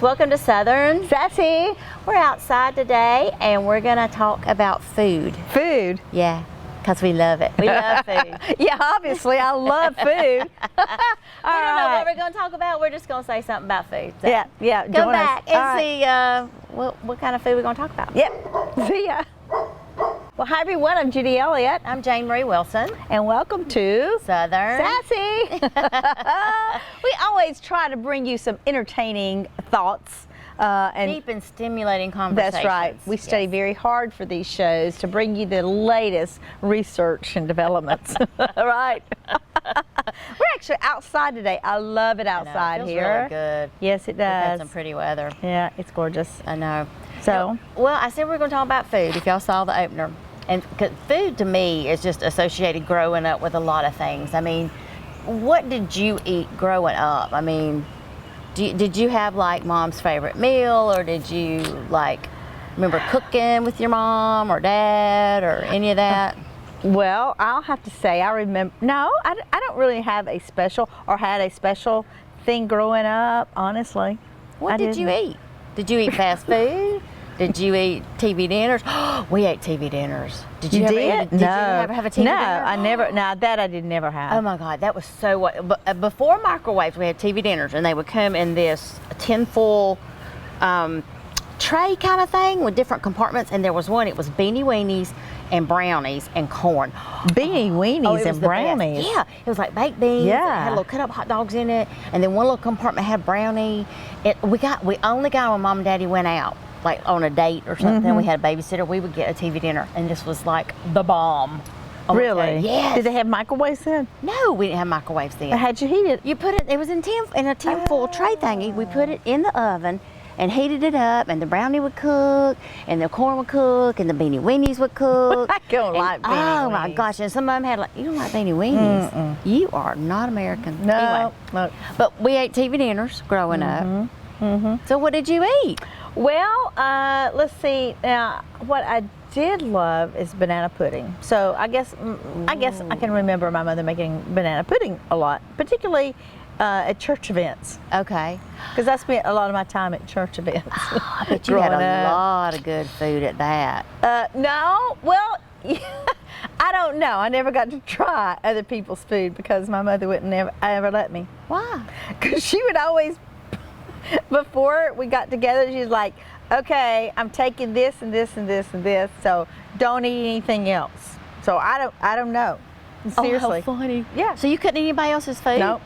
folks, welcome to Southern Sassy. We're outside today and we're gonna talk about food. Food? Yeah, because we love it. We love food. Yeah, obviously I love food. We don't know what we're gonna talk about. We're just gonna say something about food. So Yeah. go Join back us. and see what kind of food we're gonna talk about. Yep. See ya. Well, hi everyone. I'm Judy Elliott. I'm Jane Marie Wilson. And welcome to Southern Sassy. We always try to bring you some entertaining thoughts. And deep and stimulating conversations. That's right. We study very hard for these shows to bring you the latest research and developments. Right. We're actually outside today. I love it outside it feels here. really good. Yes, it We've had does. some pretty weather. Yeah, it's gorgeous. I know. So, well, I said we were going to talk about food. If y'all saw the opener, and 'cause food to me is just associated growing up with a lot of things. I mean, what did you eat growing up? I mean, did you have like mom's favorite meal, or did you like remember cooking with your mom or dad or any of that? well, I'll have to say I remember. No, I don't really have a special or had a special thing growing up. Honestly, What did you eat? Did you eat fast food? Did you eat TV dinners? We ate TV dinners. Did you, You ever did? Did you ever have a TV no, dinner? I never. No, that I did never have. Oh my God, that was so what. Before microwaves, we had TV dinners, and they would come in this tinfoil tray kind of thing with different compartments. And there was one. It was beanie weenies and brownies and corn. Beanie weenies Oh, it was and the best. brownies. Yeah, it was like baked beans. Yeah. It had little cut up hot dogs in it, and then one little compartment had brownie. We only got when Mom and Daddy went out, like on a date or something. We had a babysitter. We would get a TV dinner, and this was like the bomb. Oh, Really? Yes. Did they have microwaves then? No, we didn't have microwaves then. How'd you heat it? You put it. It was in a tinfoil tray thingy. We put it in the oven and heated it up, and the brownie would cook, and the corn would cook, and the beanie weenies would cook. I don't like beanie Oh my weenies. gosh! And some of them had like, you don't like beanie weenies. You are not American. No. Anyway, No. but we ate TV dinners growing up. So what did you eat? Well, let's see. Now, what I did love is banana pudding. So I guess I can remember my mother making banana pudding a lot, particularly at church events, Okay. because I spent a lot of my time at church events. I bet you had a lot of good food at that. No, well, I don't know. I never got to try other people's food because my mother wouldn't ever let me. Why? Because she would always, before we got together, she's like, okay, I'm taking this and this and this and this, so don't eat anything else. So I don't know. Seriously. Oh, how funny. Yeah. So you couldn't eat anybody else's food? Nope.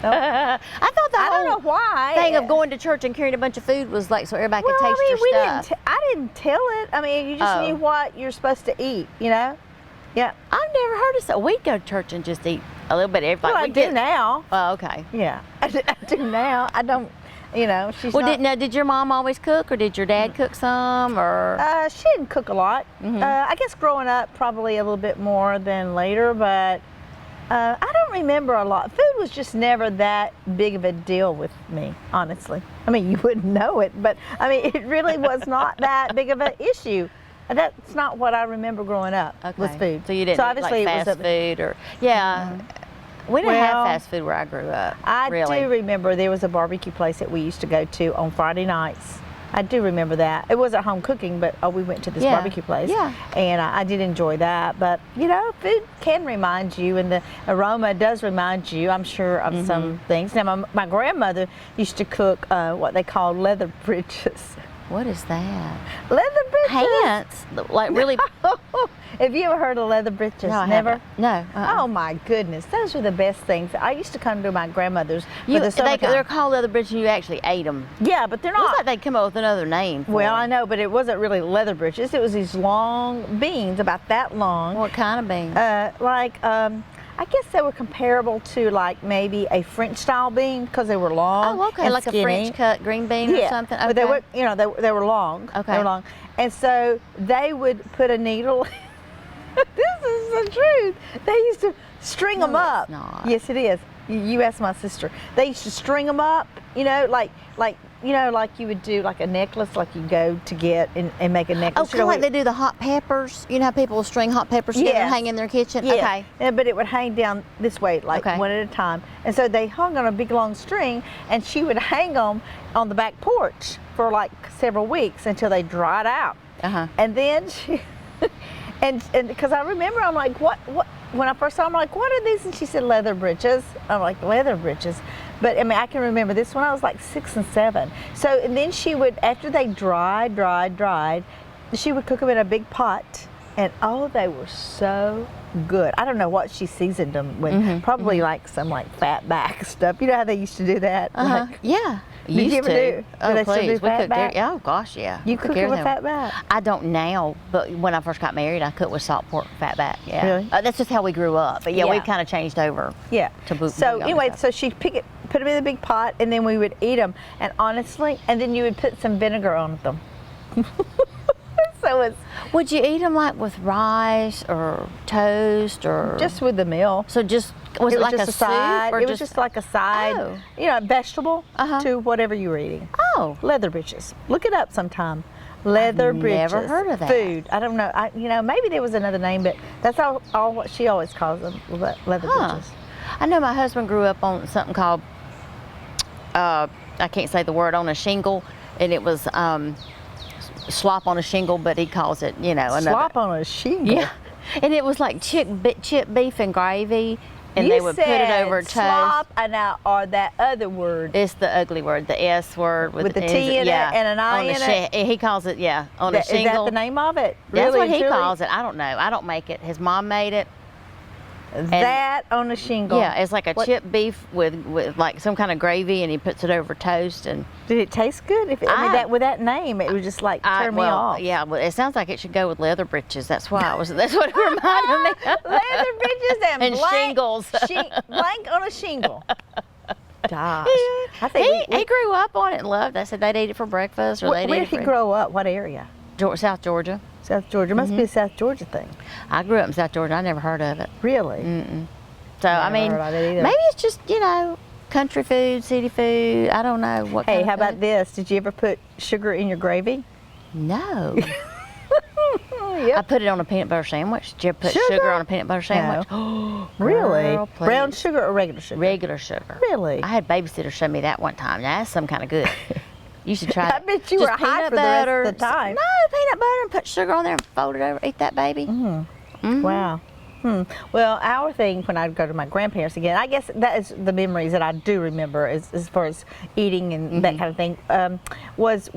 I thought the I don't whole know why. thing of going to church and carrying a bunch of food was like so everybody could Well, taste I mean, your stuff. I didn't tell it. I mean, you just Oh. knew what you're supposed to eat, you know? Yeah. I've never heard of so. We'd go to church and just eat a little bit of everything. Well, I We'd do now. Oh, okay. Yeah. I do now. I don't, you know, she's Well, not. did your mom always cook, or did your dad cook some, or? She didn't cook a lot. I guess growing up, probably a little bit more than later, but I don't remember a lot. Food was just never that big of a deal with me, honestly. I mean, you wouldn't know it, but I mean, it really was not that big of an issue. That's not what I remember growing up with food. So you didn't So eat, obviously like it was fast food, or yeah. We didn't Well, have fast food where I grew up. I really. do remember there was a barbecue place that we used to go to on Friday nights. I do remember that. It wasn't home cooking, but we went to this Yeah. barbecue place. Yeah. And I did enjoy that. But, you know, food can remind you, and the aroma does remind you, I'm sure, of some things. Now, my grandmother used to cook what they call leather britches. What is that? Leather britches? Pants, like really. Have you ever heard of leather britches? No, I Never? haven't. No. Oh my goodness, those were the best things. I used to come to my grandmother's for the They're summertime. called leather britches, and you actually ate them. Yeah, but they're It looks not. like they'd come up with another name for Well, I them. know, but it wasn't really leather britches. It was these long beans, about that long. What kind of beans? I guess they were comparable to like maybe a French style bean because they were long. Oh, okay, and like skinny. a French cut green bean or something. Okay. But they were, you know, they were long. Okay. They were long, and so they would put a needle. This is the truth. They used to string them No, up. it's not. Yes, it is. You ask my sister. They used to string them up. You know, like you know, like you would do like a necklace, like you go to get and make a Oh, necklace. kind of like they do the hot peppers. You know how people will string hot peppers together and Yes. hang in their kitchen? Yeah. Okay. Yeah, but it would hang down this way, like Okay. one at a time. And so they hung on a big long string, and she would hang them on the back porch for like several weeks until they dried out. Uh-huh. And then she, and because I remember, I'm like, what? When I first saw them, I'm like, what are these? And she said, leather breeches. I'm like, leather breeches. But I mean, I can remember this when I was like 6 and 7. So, and then she would, after they dried, she would cook them in a big pot. And oh, they were so good. I don't know what she seasoned them with. Probably like some like fat back stuff. You know how they used to do that? Uh-huh. Like, Yeah. Did you Used ever to. do- Oh, do they still do please. We fat cooked back? Oh, gosh, yeah. you We cook it everything. with fat back? I don't now, but when I first got married, I cooked with salt pork fat back. Yeah. Really? That's just how we grew up. But yeah, we Yeah. kind of changed over. Yeah. To boot So bouillon anyway, and so she'd put them in the big pot, and then we would eat them. And honestly, and then you would put some vinegar on them. So it's Would you eat them like with rice or toast or just with the meal. So just was it, like just a side. soup or It was just like a side, Oh. you know, vegetable Uh-huh. to whatever you were eating. Oh, Leather breeches. Look it up sometime. Leather breeches. never heard of that. Food. I don't know. Maybe there was another name, but that's all what she always calls them. Leather Huh. breeches. I know my husband grew up on something called I can't say the word, on a shingle, and it was slop on a shingle, but he calls it, you know, another. Slop on a shingle. Yeah, and it was like chip beef and gravy, and You they would put it said over toast. slop or that other word. It's the ugly word, the S word With the T in it and an I on in it. He calls it, yeah, on a Is that shingle. the name of it? That's Really what and he truly? calls it. I don't know. I don't make it. His mom made it. That on a shingle. Yeah, it's like a chip beef with like some kind of gravy, and he puts it over toast. And Did it taste good? With that name, it would just like turn me off. Yeah, well, it sounds like it should go with leather breeches. That's why that's what it reminded me of. Leather breeches and And blank, shingles. Blank on a shingle. Gosh. I think He grew up on it and loved it. I said they'd eat it for breakfast or they'd where eat did it he for grow up? What area? South Georgia. South Georgia. Must be a South Georgia thing. I grew up in South Georgia. I never heard of it. Really? So, I Never mean, heard of it either. maybe it's just, country food, city food. I don't know what Hey, kind how of about food. this? Did you ever put sugar in your gravy? No. Yep. I put it on a peanut butter sandwich. Did you ever put Sugar? sugar on a peanut butter sandwich? Really? Girl, please. Brown sugar or regular sugar? Regular sugar. Really? I had babysitters show me that one time. Now, that's some kind of good. You should try I that. bet you Just were high peanut for the rest butter. of the time. No, peanut butter and put sugar on there and fold it over. Eat that, baby. Wow. Well, our thing when I'd go to my grandparents again, I guess that is the memories that I do remember as far as eating and that kind of thing, was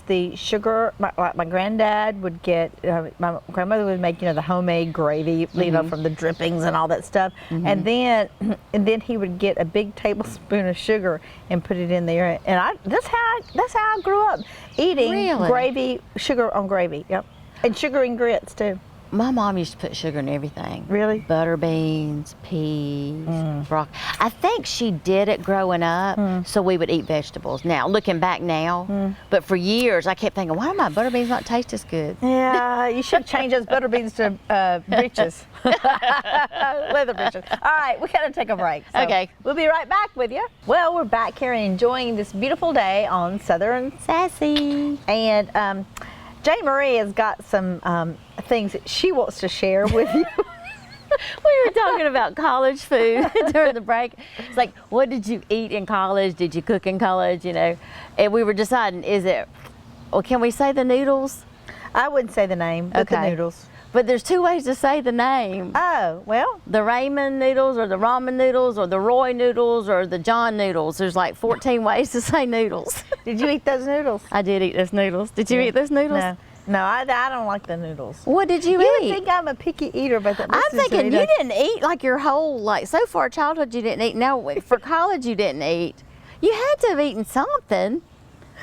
the sugar. My granddad would get, my grandmother would make, the homemade gravy, from the drippings and all that stuff. And then he would get a big tablespoon of sugar and put it in there. And that's how I grew up, eating Really? gravy, sugar on gravy. Yep. And sugar and grits too. My mom used to put sugar in everything. Really? Butter beans, peas, broccoli. I think she did it growing up, so we would eat vegetables. Now, looking back now, but for years I kept thinking, why do my butter beans not taste as good? Yeah, you should change those butter beans to breeches. Leather breeches. All right, we got to take a break. So Okay. We'll be right back with you. Well, we're back here and enjoying this beautiful day on Southern Sassy. And Jane Marie has got some things that she wants to share with you. We were talking about college food during the break. It's like, what did you eat in college? Did you cook in college? And we were deciding, can we say the noodles? I wouldn't say the name, but the Okay. noodles. But there's two ways to say the name. Oh, well, The ramen noodles or the ramen noodles or the Roy noodles or the John noodles. There's like 14 ways to say noodles. did you eat those noodles? I did eat those noodles. Did you eat those noodles? No, I don't like the noodles. What did you You would eat? think I'm a picky eater, but I'm thinking you didn't eat like your whole, so far childhood you didn't eat. Now for college you didn't eat. You had to have eaten something.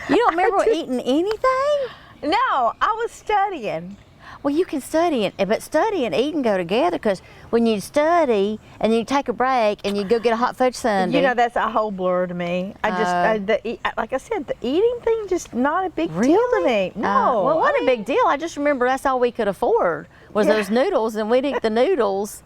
You don't remember eating anything? No, I was studying. Well, you can study, but study and eating go together because when you study and you take a break and you go get a hot fudge sundae. That's a whole blur to me. Like I said, the eating thing just not a big deal to me. No. Well, what a big deal. I just remember that's all we could afford was those noodles, and we'd eat the noodles.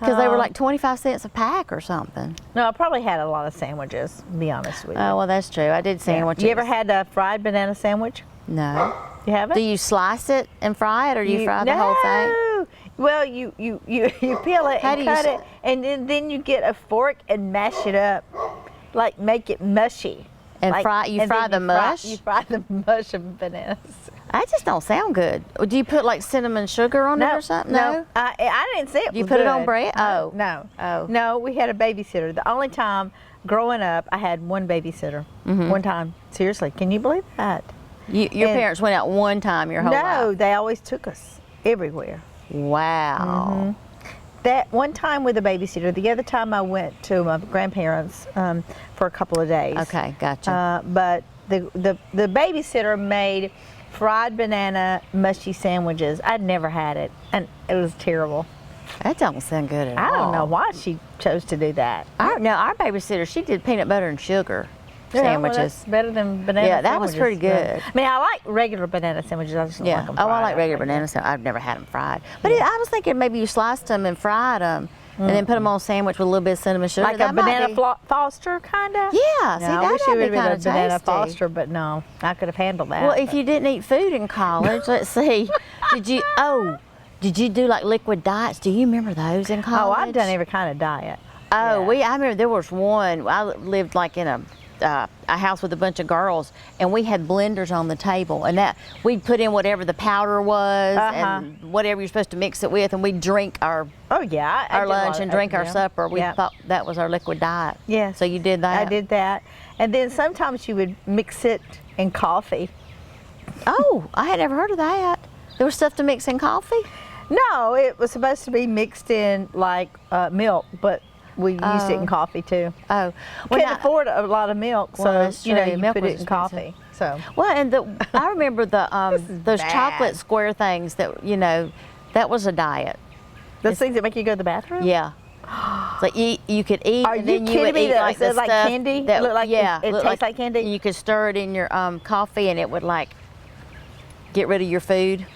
Because they were like 25 cents a pack or something. No, I probably had a lot of sandwiches, to be honest with you. Oh, well, that's true. I did sandwiches. You ever had a fried banana sandwich? No. You haven't? Do you slice it and fry it, or do you fry the whole thing? No. Well, you peel it and cut it, and then you get a fork and mash it up, like make it mushy. And like, fry the mush? You fry the mush of bananas. That just don't sound good. Do you put like cinnamon sugar on it or something? No. I didn't say it. You put it on bread? Oh. No. Oh. No, we had a babysitter. The only time growing up, I had one babysitter. One time. Seriously, can you believe that? Your parents went out one time your whole life? No, they always took us everywhere. Wow. That one time with a babysitter. The other time I went to my grandparents for a couple of days. Okay, gotcha. But the babysitter made fried banana mushy sandwiches. I'd never had it, and it was terrible. That don't sound good at all. I don't know why she chose to do that. Our babysitter, she did peanut butter and sugar Yeah, sandwiches. well, that's better than banana Yeah, that was sandwiches. pretty good. I mean, I like regular banana sandwiches. I just don't like them Oh, I fried. like regular banana sandwiches. I've never had them fried. But I was thinking maybe you sliced them and fried them, and then put them on a sandwich with a little bit of cinnamon sugar. Like a banana Foster, kind of? Yeah, see, I wish it that'd would be have kind been a of banana tasty. Foster, but no, I could have handled that. Well, if you didn't eat food in college, let's see, did you do like liquid diets? Do you remember those in college? Oh, I've done every kind of diet. Oh, Yeah. I remember there was one. I lived like in a house with a bunch of girls, and we had blenders on the table, and that we'd put in whatever the powder was and whatever you're supposed to mix it with, and we'd drink our Oh, yeah. I our did a lot lunch of and drink our oatmeal. supper. We Yeah. thought that was our liquid diet. Yeah. So you did that? I did that. And then sometimes you would mix it in coffee. Oh, I had never heard of that. There was stuff to mix in coffee? No, it was supposed to be mixed in like milk, but we used it in coffee too. Oh. Couldn't afford a lot of milk, so Well, that's you know true. you Milk put was it in expensive. coffee. So Well, and I remember those bad. chocolate square things that, that was a diet. those things that make you go to the bathroom. Yeah. So you could eat, Are and you then you kidding would me? eat That like says the like stuff candy? that Look like it looked tastes like candy? And you could stir it in your coffee, and it would like get rid of your food.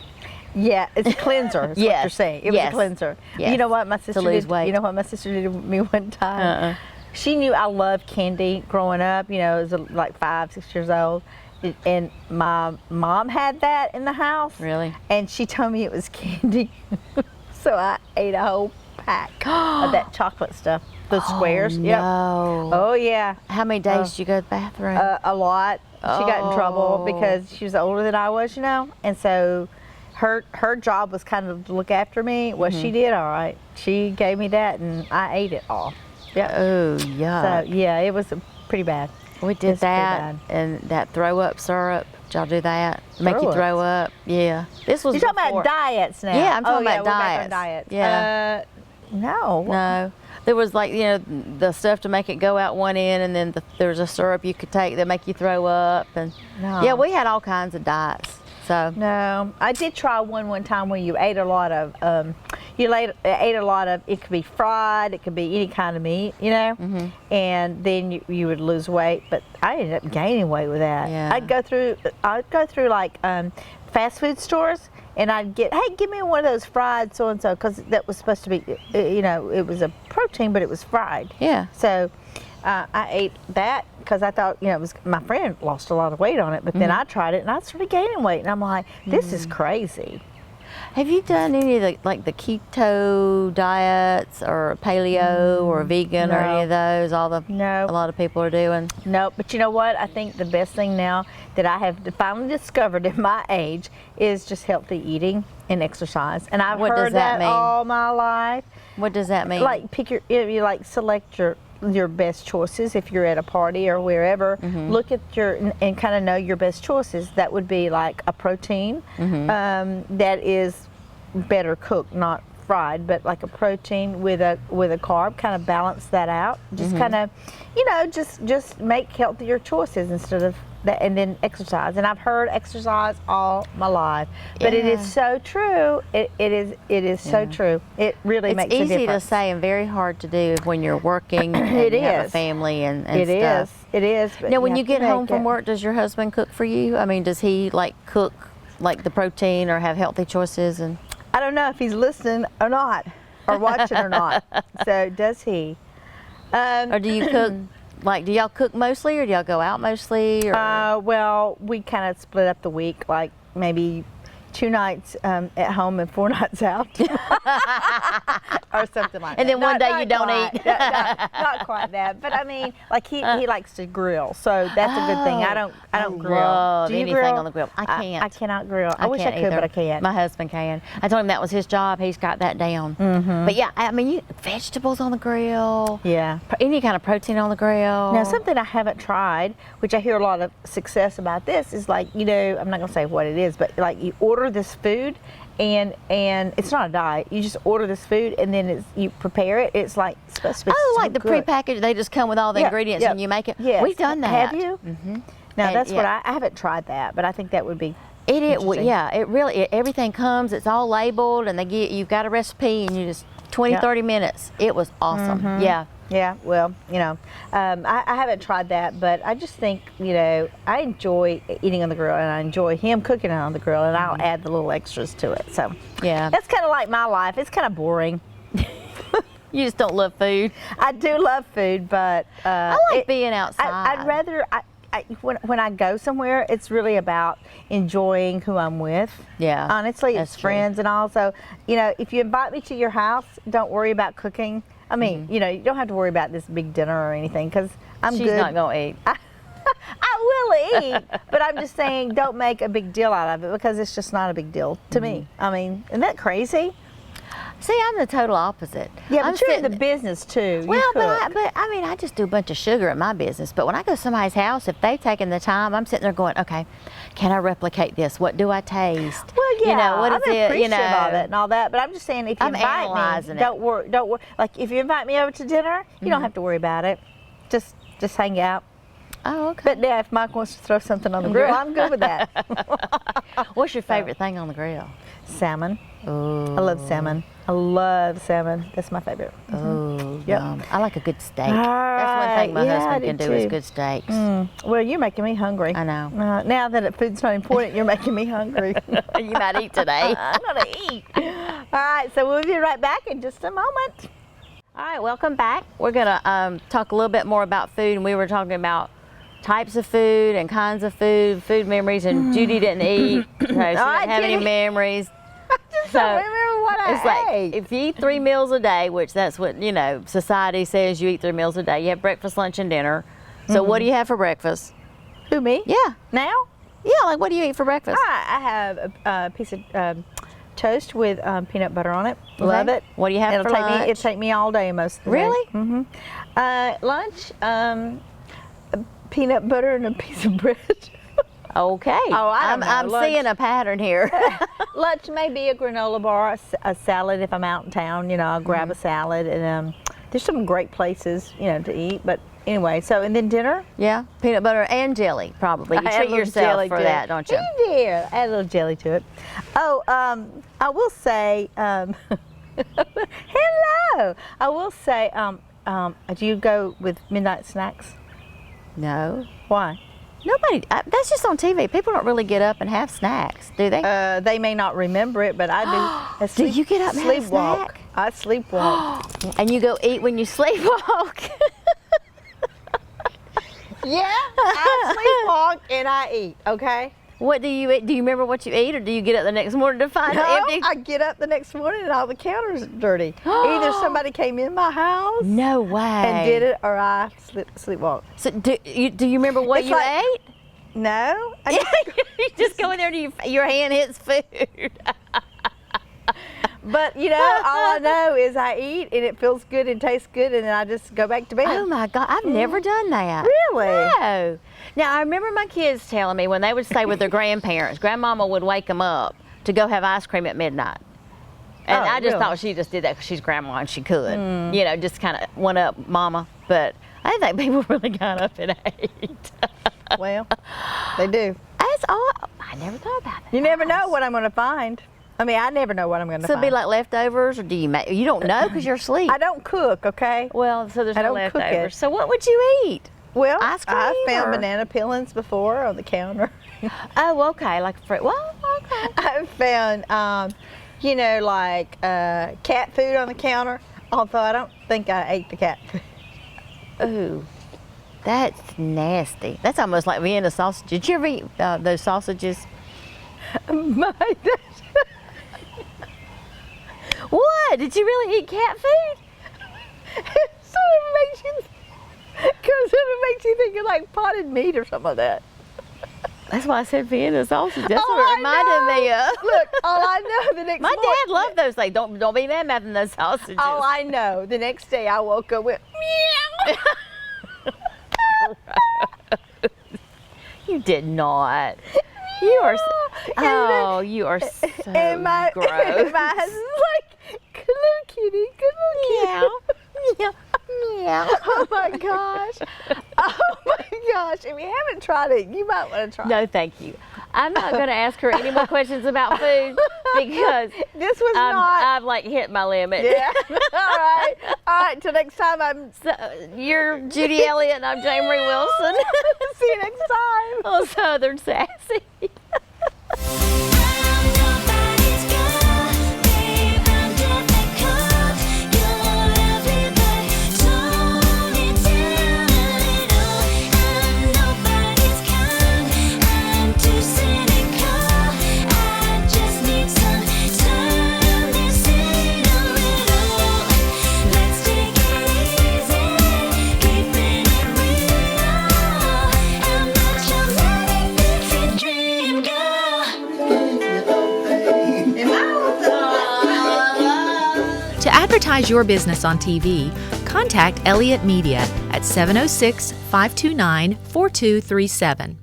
Yeah, it's a cleanser. Is what Yes. you're saying. It was Yes. a cleanser. Yes. You know what my sister lose did? weight. You know what my sister did with me one time? She knew I loved candy growing up. You know, I was like 5, 6 years old. And my mom had that in the house. Really? And she told me it was candy. So I ate a whole pack of that chocolate stuff. Those squares. Yep. No. Oh, yeah. How many days did you go to the bathroom? A lot. She got in trouble Oh. because she was older than I was, and so her job was kind of to look after me. Well, she did all right. She gave me that, and I ate it all. Yeah. Oh, yuck. So yeah, it was pretty bad. We did It's pretty that, bad. and that throw up syrup. Did y'all do that? Make you Throw-ups? throw up? Yeah. This was You're talking before. about diets now. Yeah, I'm talking oh, yeah, about we're back on diets. diets. Yeah. No. No. There was like, the stuff to make it go out one end, and then there was a syrup you could take that make you throw up. And No. yeah, we had all kinds of diets. So No, I did try one time where you ate a lot of ate a lot of, it could be fried, it could be any kind of meat, and then you would lose weight. But I ended up gaining weight with that. Yeah. I'd go through like fast food stores, and I'd get, hey, give me one of those fried so and so, because that was supposed to be, it was a protein, but it was fried. yeah. So I ate that because I thought, it was, my friend lost a lot of weight on it, but then I tried it and I started gaining weight, and I'm like, this is crazy. Have you done any of the keto diets or paleo or vegan or any of those? No. A lot of people are doing. No, but you know what? I think the best thing now that I have finally discovered at my age is just healthy eating and exercise. And I've What does heard that mean? all my life. What does that mean? Like you like select your best choices if you're at a party or wherever. Look at and kind of know your best choices. That would be like a protein that is better cooked, not fried, but like a protein with a carb. Kind of balance that out. Just kind of, just make healthier choices instead of that, and then exercise. And I've heard exercise all my life, but it is so true. It is so true. It really it's makes a easy to difference. say and very hard to do when you're working and It you have a is. family and It is. stuff. It is. But Now, when you have to get home make from it. work, does your husband cook for you? I mean, does he cook the protein or have healthy choices? And I don't know if he's listening or not. or watching or not. So does he. Or do you cook? Like, do y'all cook mostly, or do y'all go out mostly? Or? Well, we kind of split up the week, like maybe 2 nights at home and 4 nights out, or something like that. And then one day you don't eat. Not quite that, but I mean, like he likes to grill, so that's a good thing. I don't grill. Love Do you anything grill? on the grill. I can't. I cannot grill. I wish I can't could, either. but I can't. My husband can. I told him that was his job. He's got that down. But yeah, I mean, vegetables on the grill. Yeah. Any kind of protein on the grill. Now, something I haven't tried, which I hear a lot of success about this, is like, I'm not going to say what it is, but like you order this food and it's not a diet. You just order this food and then you prepare it. It's like supposed to be Oh, so like the good. prepackaged, they just come with all the ingredients and you make it. Yes. We've done that. Have you? Mm-hmm. Now, And, that's what I haven't tried that, but I think that would be interesting. It really, everything comes, it's all labeled, and you've got a recipe, and you just 20, 30 minutes. It was awesome. Yeah. Yeah, well, I haven't tried that, but I just think, I enjoy eating on the grill, and I enjoy him cooking on the grill, and I'll add the little extras to it. So Yeah. that's kind of like my life. It's kind of boring. You just don't love food. I do love food, but I like being outside. I'd rather. When I go somewhere, it's really about enjoying who I'm with. Yeah, honestly, that's it's true. friends, and also, if you invite me to your house, don't worry about cooking. I mean, you don't have to worry about this big dinner or anything, because I'm She's good. not going to eat. I will eat, but I'm just saying, don't make a big deal out of it, because it's just not a big deal to me. I mean, isn't that crazy? See, I'm the total opposite. Yeah, but I'm you're in the sitting- business too. Well, You but cook. I mean, I just do a bunch of sugar at my business. But when I go to somebody's house, if they've taken the time, I'm sitting there going, okay, can I replicate this? What do I taste? Well, yeah, what I'm is it? appreciative of it and all that. But I'm just saying, if you I'm invite analyzing me, it. don't worry. Like if you invite me over to dinner, you don't have to worry about it. Just hang out. Oh, okay. But yeah, if Mike wants to throw something on the grill, I'm good with that. What's your favorite thing on the grill? Salmon. Oh, I love salmon. I love salmon. That's my favorite. oh, Yep. yum. I like a good steak. That's one thing my Yeah, I husband do can do is too. good steaks. Well, you're making me hungry. I know. Now that food's not important, you're making me hungry. You might eat today. I'm gonna eat. All right, so we'll be right back in just a moment. All right, welcome back. We're gonna talk a little bit more about food, and we were talking about types of food and kinds of food memories, and Judy didn't eat, so she didn't have any Judy. memories. I just don't remember what I It's like ate. if you eat 3 meals a day, which that's what society says you eat 3 meals a day. You have breakfast, lunch, and dinner. So what do you have for breakfast? Who, me? Yeah, Now? yeah. Like what do you eat for breakfast? I have a piece of toast with peanut butter on it. Love it. What do you have for lunch? It'll take me all day most of the Really? day. Mm-hmm. Lunch, peanut butter and a piece of bread. Okay. Oh, I don't know. I'm Lunch. seeing a pattern here. Lunch may be a granola bar, a salad if I'm out in town. I'll grab a salad, and there's some great places, to eat. But anyway, and then dinner. Yeah, peanut butter and jelly, probably. You I add a treat little yourself jelly for to that, it. don't you? Yeah, add a little jelly to it. Oh, I will say, hello. I will say, do you go with midnight snacks? No. Why? Nobody, that's just on TV. People don't really get up and have snacks, do they? They may not remember it, but I do. Do you get up and have a sleepwalk? snack? I sleepwalk. And you go eat when you sleepwalk. Yeah, I sleepwalk and I eat. Okay. What do you eat? Do you remember what you eat, or do you get up the next morning to find it No, empty? I get up the next morning and all the counters are dirty. Either somebody came in my house No way. and did it, or I sleepwalk. So do you remember what It's you like- ate? No. You just go in there and your hand hits food. But all I know is I eat and it feels good and tastes good, and then I just go back to bed. Oh my God, I've never done that. Really? No. Now I remember my kids telling me when they would stay with their grandparents, grandmama would wake them up to go have ice cream at midnight. And Oh, I just really? thought she just did that because she's grandma and she could, just kind of one up mama. But I didn't think people really got up and ate. Well, they do. That's all. I never thought about that. You never know what I'm going to find. I mean, I never know what I'm going to So find. it'd be like leftovers, or do you make? You don't know because you're asleep. I don't cook, okay? Well, so there's I no don't cook leftovers. it. So what would you eat? Well, Ice cream I found or- banana peelings before on the counter. Oh, okay, like fruit. Well, okay. I found you know, like cat food on the counter, although I don't think I ate the cat food. Ooh, that's nasty. That's almost like Vienna sausage. Did you ever eat those sausages? What? Did you really eat cat food? So it makes you, because it makes you think of like potted meat or something like that. That's why I said Vienna sausage. That's All what it I reminded me of. Look, all I know the next My morning. dad loved those things. Don't be mad having those sausages. All I know, the next day I woke up with meow. You did not. You are. Oh, you are so And my gross. husband's like, good little kitty, good little kitty. Meow. Meow. Meow. Oh my gosh. Oh my gosh. If you haven't tried it, you might want to try No, it. thank you. I'm not going to ask her any more questions about food because This was not. I've like hit my limit. Yeah. All right. All right. Till next time. So, you're Judy Elliott and I'm Jamie Wilson. See you next time. On Southern Sassy. To advertise your business on TV, contact Elliott Media at 706-529-4237.